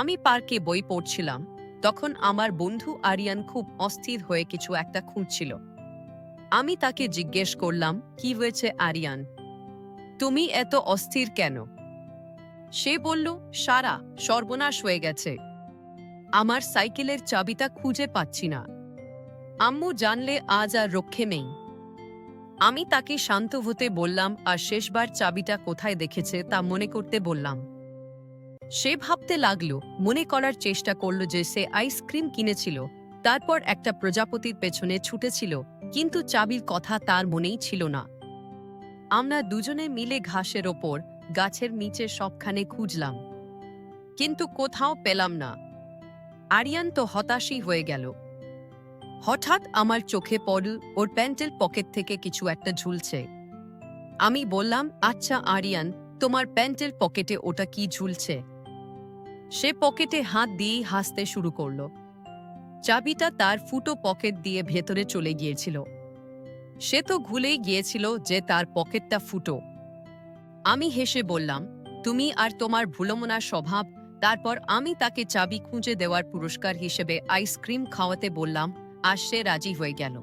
আমি পার্কে বই পড়ছিলাম, তখন আমার বন্ধু আরিয়ান খুব অস্থির হয়ে কিছু একটা খুঁজছিল। আমি তাকে জিজ্ঞেস করলাম, কি হয়েছে আরিয়ান, তুমি এত অস্থির কেন? সে বলল, সারা সর্বনাশ হয়ে গেছে, আমার সাইকেলের চাবিটা খুঁজে পাচ্ছি না, আম্মু জানলে আজ আর রক্ষে নেই। আমি তাকে শান্ত হতে বললাম আর শেষবার চাবিটা কোথায় দেখেছে তা মনে করতে বললাম। সে ভাবতে লাগলো, মনে করার চেষ্টা করল যে সে আইসক্রিম কিনেছিল, তারপর একটা প্রজাপতির পেছনে ছুটেছিল, কিন্তু চাবির কথা তার মনেই ছিল না। আমরা দুজনে মিলে ঘাসের ওপর, গাছের নিচে সবখানে খুঁজলাম, কিন্তু কোথাও পেলাম না। আরিয়ান তো হতাশই হয়ে গেল। হঠাৎ আমার চোখে পড়ল ওর প্যান্টের পকেট থেকে কিছু একটা ঝুলছে। আমি বললাম, আচ্ছা আরিয়ান, তোমার প্যান্টের পকেটে ওটা কি ঝুলছে? সে পকেটে হাত দিয়ে হাসতে শুরু করল। চাবিটা তার ফুটো পকেট দিয়ে ভেতরে চলে গিয়েছিল। সে তো ভুলেই গিয়েছিল যে তার পকেটটা ফুটো। আমি হেসে বললাম, তুমি আর তোমার ভুলমনা স্বভাব। তারপর আমি তাকে চাবি খুঁজে দেওয়ার পুরস্কার হিসেবে আইসক্রিম খাওয়াতে বললাম, আর সে রাজি হয়ে গেল।